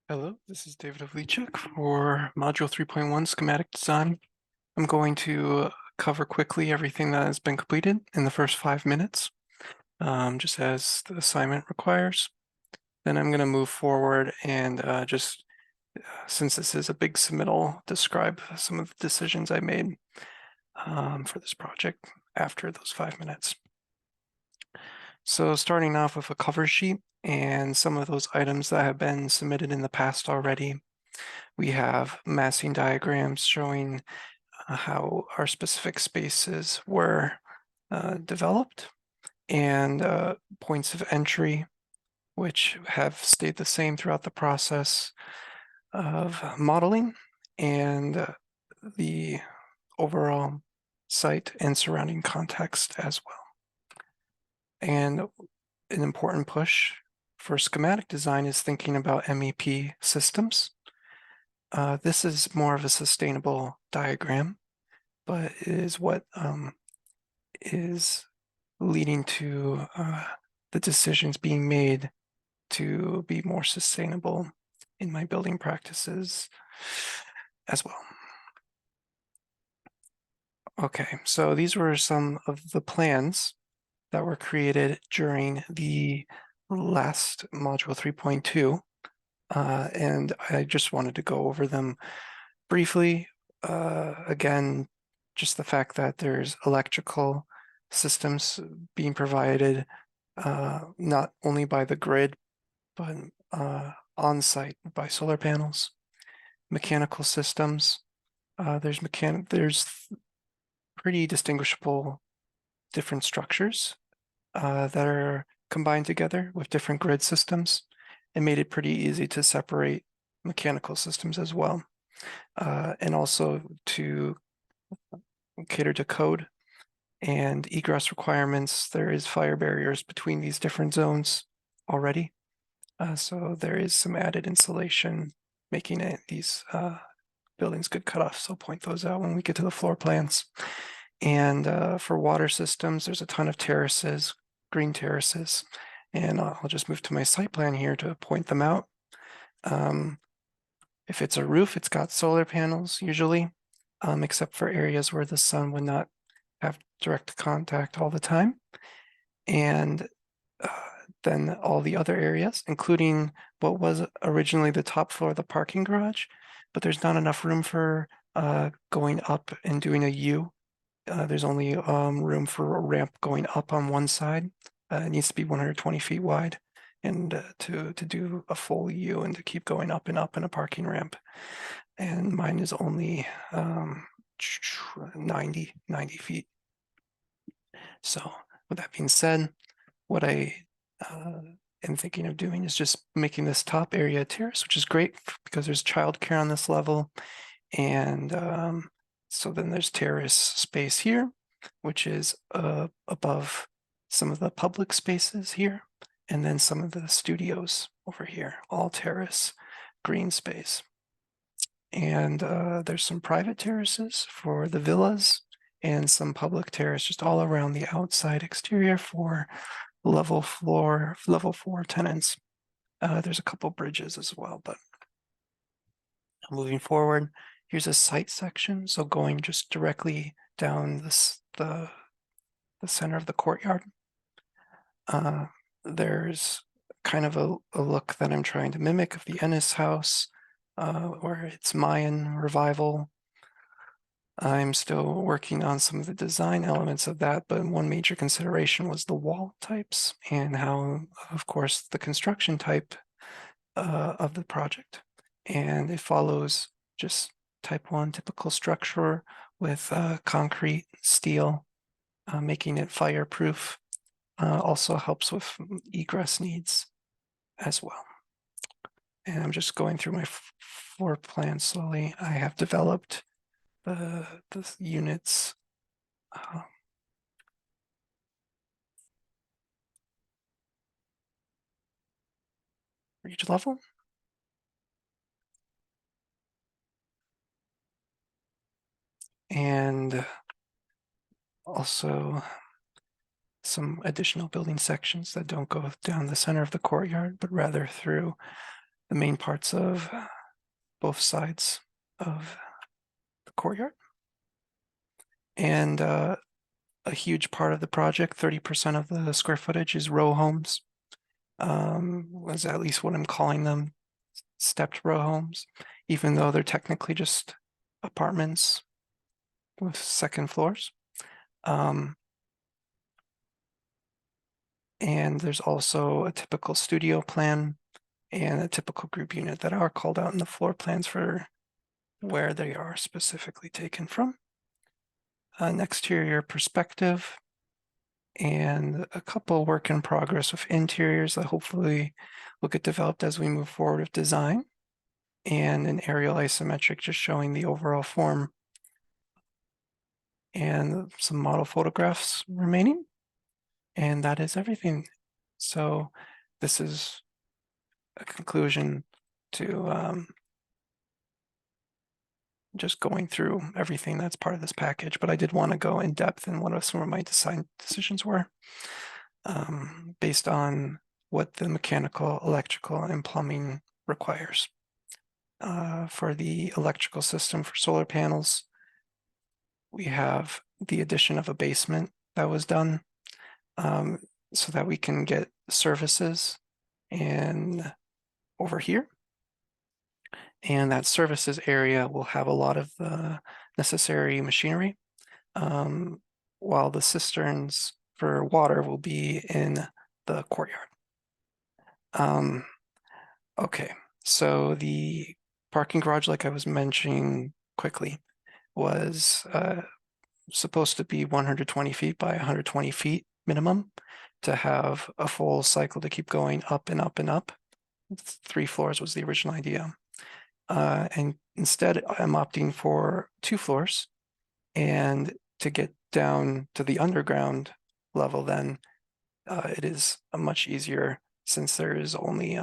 Hello, this is David Havlicek for Module 3.1 Schematic Design. I'm going to cover quickly everything that has been completed in the first 5 minutes, just as the assignment requires. Then I'm going to move forward and since this is a big submittal, describe some of the decisions I made for this project after those 5 minutes. So starting off with a cover sheet and some of those items that have been submitted in the past already. We have massing diagrams showing how our specific spaces were developed and points of entry, which have stayed the same throughout the process of modeling and the overall site and surrounding context as well. And an important push for schematic design is thinking about MEP systems. This is more of a sustainable diagram, but it is what is leading to the decisions being made to be more sustainable in my building practices as well. Okay, so these were some of the plans that were created during the last module 3.2, and I just wanted to go over them briefly. Again, just the fact that there's electrical systems being provided not only by the grid, but on site by solar panels. Mechanical systems. There's pretty distinguishable different structures that are combined together with different grid systems. It made it pretty easy to separate mechanical systems as well, and also to cater to code and egress requirements. There is fire barriers between these different zones already. So there is some added insulation, making these buildings good cutoffs. So I'll point those out when we get to the floor plans. And for water systems, there's a ton of terraces, green terraces. And I'll just move to my site plan here to point them out. If it's a roof, it's got solar panels usually, except for areas where the sun would not have direct contact all the time. And then all the other areas, including what was originally the top floor of the parking garage, but there's not enough room for going up and doing a U. There's only room for a ramp going up on one side. It needs to be 120 feet wide, and to do a full U and to keep going up and up in a parking ramp. And mine is only 90 feet. So with that being said, what I am thinking of doing is just making this top area a terrace, which is great because there's childcare on this level. And so then there's terrace space here, which is above some of the public spaces here, and then some of the studios over here, all terrace, green space. And there's some private terraces for the villas and some public terrace just all around the outside exterior for level 4 tenants. There's a couple bridges as well, but moving forward, here's a site section. So going just directly down the center of the courtyard. There's kind of a look that I'm trying to mimic of the Ennis house, where it's Mayan revival. I'm still working on some of the design elements of that, but one major consideration was the wall types and how, of course, the construction type of the project. And it follows just type 1 typical structure with concrete, steel, making it fireproof. Also helps with egress needs as well. And I'm just going through my floor plan slowly. I have developed the units for each level. And also some additional building sections that don't go down the center of the courtyard, but rather through the main parts of both sides of the courtyard. And a huge part of the project, 30% of the square footage, is row homes. Was at least what I'm calling them, stepped row homes, even though they're technically just apartments with second floors. And there's also a typical studio plan and a typical group unit that are called out in the floor plans for where they are specifically taken from. An exterior perspective and a couple work in progress with interiors that hopefully will get developed as we move forward with design, and an aerial isometric just showing the overall form, and some model photographs remaining. And that is everything. So this is a conclusion to just going through everything that's part of this package, but I did want to go in depth in what some of my design decisions were, based on what the mechanical, electrical, and plumbing requires. For the electrical system for solar panels, we have the addition of a basement that was done, so that we can get services and over here. And that services area will have a lot of the necessary machinery, while the cisterns for water will be in the courtyard. Okay, so the parking garage, like I was mentioning quickly, was supposed to be 120 feet by 120 feet minimum to have a full cycle to keep going up and up and up. 3 floors was the original idea. And instead, I'm opting for 2 floors. And to get down to the underground level, then it is much easier since there is only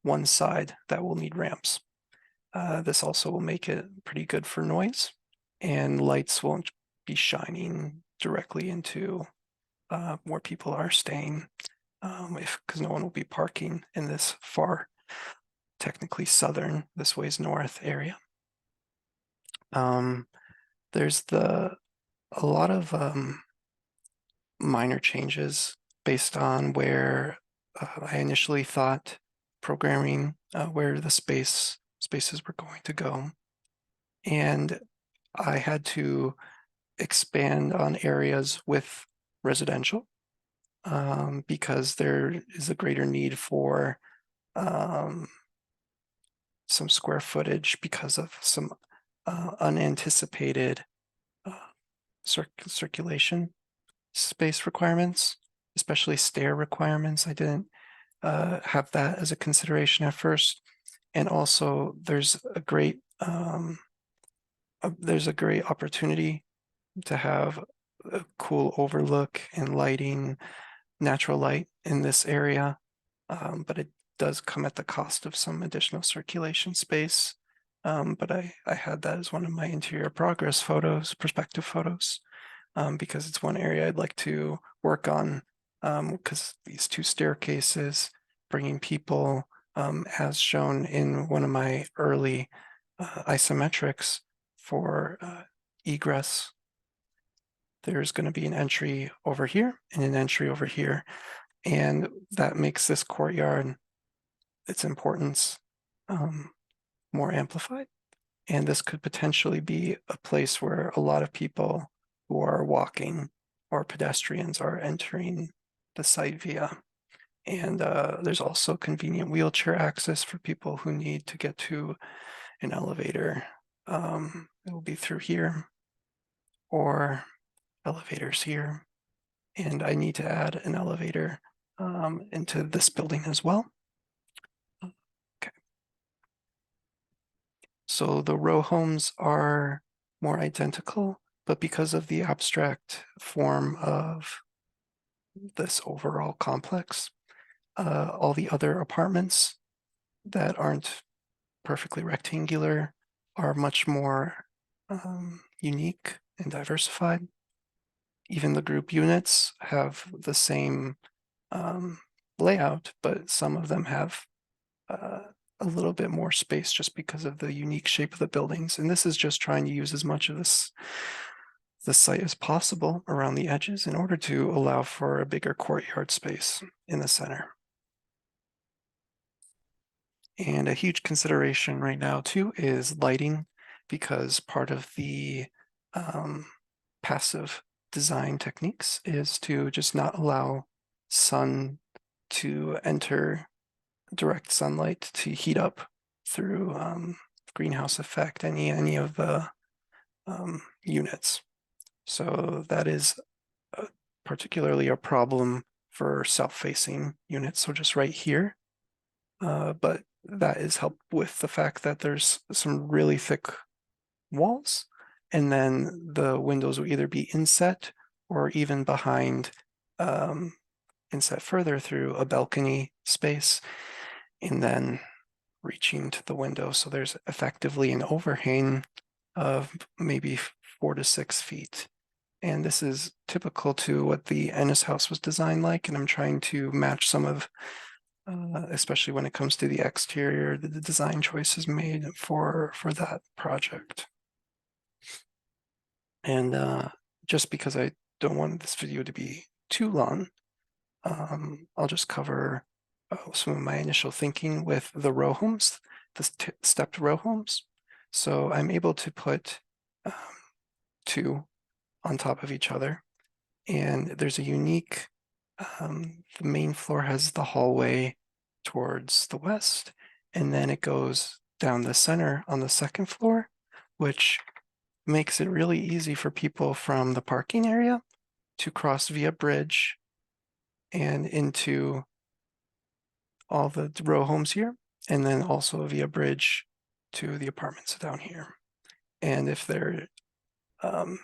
one side that will need ramps. This also will make it pretty good for noise, and lights won't be shining directly into where people are staying, because no one will be parking in this far, technically southern, this way's north area. There's a lot of minor changes based on where I initially thought programming where the spaces were going to go. And I had to expand on areas with residential, because there is a greater need for some square footage because of some unanticipated circulation space requirements, especially stair requirements. I didn't have that as a consideration at first. And also there's a great opportunity to have a cool overlook and lighting, natural light in this area, but it does come at the cost of some additional circulation space. But I had that as one of my interior progress photos, perspective photos, because it's one area I'd like to work on, because these 2 staircases, bringing people, as shown in one of my early isometrics for egress. There's going to be an entry over here and an entry over here, and that makes this courtyard, its importance, more amplified. And this could potentially be a place where a lot of people who are walking or pedestrians are entering the site via. And there's also convenient wheelchair access for people who need to get to an elevator. It will be through here or elevators here. And I need to add an elevator into this building as well. Okay. So the row homes are more identical, but because of the abstract form of this overall complex, all the other apartments that aren't perfectly rectangular are much more unique and diversified. Even the group units have the same layout, but some of them have a little bit more space just because of the unique shape of the buildings. And this is just trying to use as much of the site as possible around the edges in order to allow for a bigger courtyard space in the center. And a huge consideration right now too is lighting, because part of the passive design techniques is to just not allow sun to enter direct sunlight to heat up through greenhouse effect any of the units. So that is particularly a problem for south-facing units. So just right here, but that is helped with the fact that there's some really thick walls, and then the windows will either be inset or even behind, inset further through a balcony space, and then reaching to the window. So there's effectively an overhang of maybe 4 to 6 feet. And this is typical to what the Ennis house was designed like, and I'm trying to match some of, especially when it comes to the exterior, the design choices made for that project. And just because I don't want this video to be too long, I'll just cover some of my initial thinking with the row homes, the stepped row homes. So I'm able to put 2 on top of each other, and there's a unique, the main floor has the hallway towards the west, and then it goes down the center on the second floor, which makes it really easy for people from the parking area to cross via bridge and into all the row homes here, and then also via bridge to the apartments down here. And if they're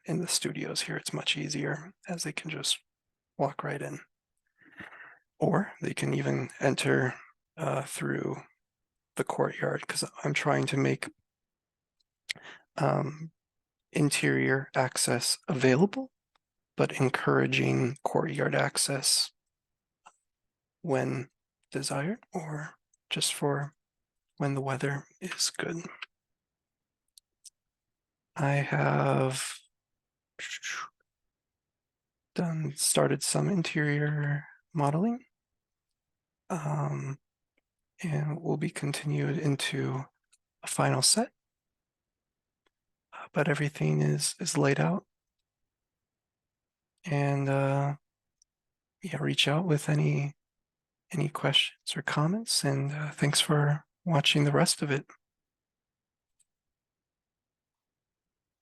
in the studios here, it's much easier, as they can just walk right in. Or they can even enter through the courtyard, because I'm trying to make interior access available, but encouraging courtyard access when desired, or just for when the weather is good. I have started some interior modeling, and will be continued into a final set, but everything is laid out. And yeah, reach out with any questions or comments, and thanks for watching the rest of it.